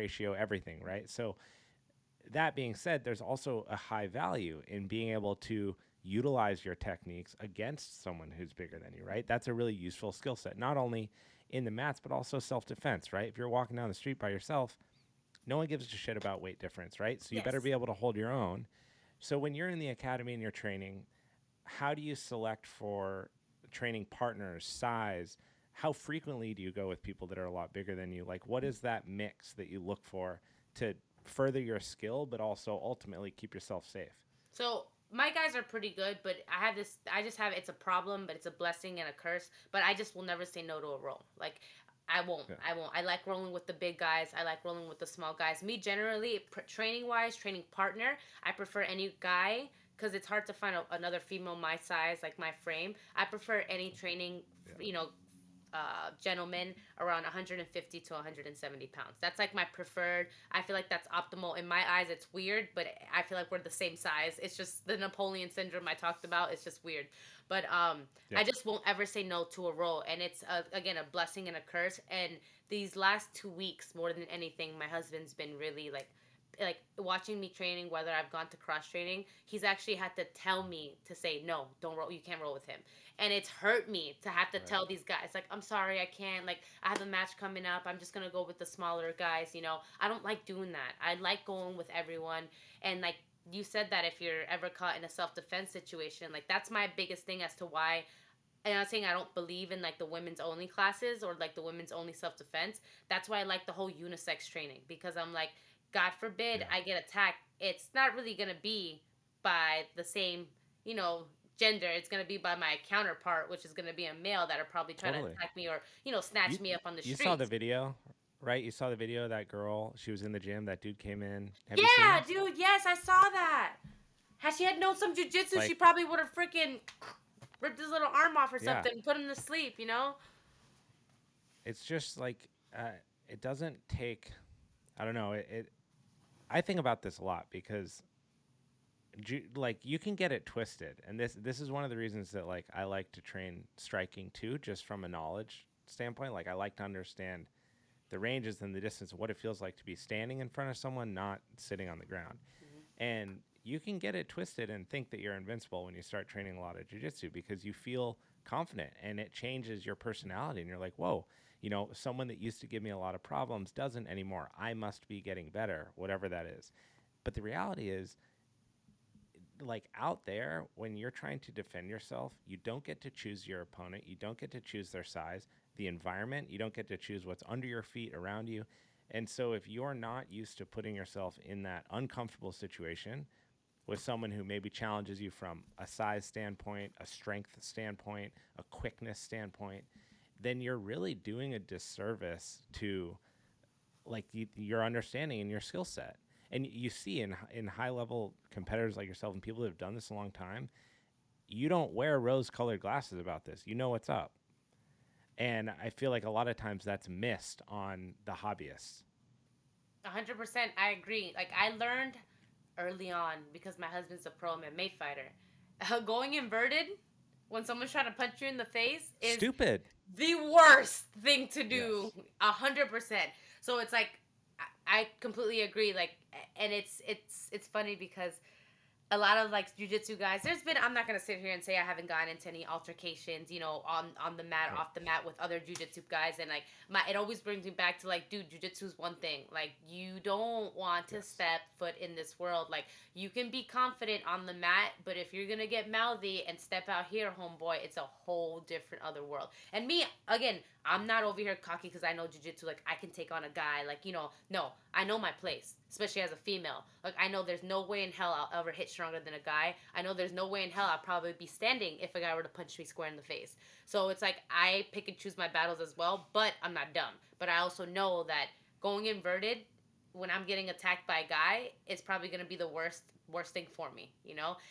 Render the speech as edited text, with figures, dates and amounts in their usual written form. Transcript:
ratio, everything, right? So that being said, there's also a high value in being able to utilize your techniques against someone who's bigger than you, right? That's a really useful skill set, not only in the mats, but also self-defense, right? If you're walking down the street by yourself, no one gives a shit about weight difference, right? So you better Yes. be able to hold your own. So when you're in the academy and you're training, how do you select for training partners, size? How frequently do you go with people that are a lot bigger than you? Like, what is that mix that you look for to further your skill, but also ultimately keep yourself safe? So my guys are pretty good, but I have this. I just have it's a problem, but it's a blessing and a curse. But I just will never say no to a roll. Like I won't. Yeah. I won't. I like rolling with the big guys. I like rolling with the small guys. Me generally, training wise, training partner, I prefer any guy because it's hard to find another female my size, like my frame. I prefer any training, Yeah. gentlemen around 150 to 170 pounds. That's like my preferred. I feel like that's optimal. In my eyes, it's weird, but I feel like we're the same size. It's just the Napoleon syndrome I talked about. It's just weird. But I Yep. just won't ever say no to a role. And it's, again, a blessing and a curse. And these last 2 weeks, more than anything, my husband's been really like watching me training, whether I've gone to cross training, he's actually had to tell me to say no, don't roll, you can't roll with him. And it's hurt me to have to Right. tell these guys, like, I'm sorry, I can't, like, I have a match coming up, I'm just gonna go with the smaller guys. I don't like doing that. I like going with everyone. And like you said, that if you're ever caught in a self-defense situation, like, that's my biggest thing as to why. And I'm saying I don't believe in like the women's only classes or like the women's only self defense. That's why I like the whole unisex training, because I'm like, God forbid Yeah. I get attacked. It's not really gonna be by the same, you know, gender. It's gonna be by my counterpart, which is gonna be a male that are probably trying to Totally. attack me or snatch You me up on the you saw the streets. video, right? You saw the video of that girl. She was in the gym. That dude came in. Have you seen Yeah, this? dude. Yes, I saw that. Had she had known some jujitsu, she Like, probably would have freaking ripped his little arm off or yeah. something, and put him to sleep. It's just like it doesn't take. I don't know. I think about this a lot because like you can get it twisted, and this is one of the reasons that like I like to train striking too, just from a knowledge standpoint. Like I like to understand the ranges and the distance of what it feels like to be standing in front of someone, not sitting on the ground. Hmm. And you can get it twisted and think that you're invincible when you start training a lot of jujitsu because you feel confident and it changes your personality. And you're like, whoa, someone that used to give me a lot of problems doesn't anymore. I must be getting better, whatever that is. But the reality is, like out there, when you're trying to defend yourself, you don't get to choose your opponent. You don't get to choose their size, the environment. You don't get to choose what's under your feet, around you. And so, if you're not used to putting yourself in that uncomfortable situation with someone who maybe challenges you from a size standpoint, a strength standpoint, a quickness standpoint, then you're really doing a disservice to like your understanding and your skill set. And you see in high level competitors like yourself and people that have done this a long time, you don't wear rose colored glasses about this. You know what's up. And I feel like a lot of times that's missed on the hobbyists. 100%, I agree. Like, I learned early on, because my husband's a pro MMA fighter. Going inverted when someone's trying to punch you in the face is Stupid. the worst thing to do. Yes. 100%. So it's like, I completely agree. Like, and it's funny because a lot of like jujitsu guys. There's been, I'm not gonna sit here and say I haven't gotten into any altercations, on the mat, Right. off the mat with other jujitsu guys, and like it always brings me back to like, dude, jujitsu is one thing. Like, you don't want to Yes. step foot in this world. Like, you can be confident on the mat, but if you're gonna get mouthy and step out here, homeboy, it's a whole different other world. And me, again, I'm not over here cocky because I know jujitsu. Like, I can take on a guy. Like, no, I know my place, especially as a female. Like, I know there's no way in hell I'll ever hit stronger than a guy. I know there's no way in hell I'll probably be standing if a guy were to punch me square in the face. So it's like I pick and choose my battles as well, but I'm not dumb. But I also know that going inverted when I'm getting attacked by a guy, it's probably gonna be the worst thing for me.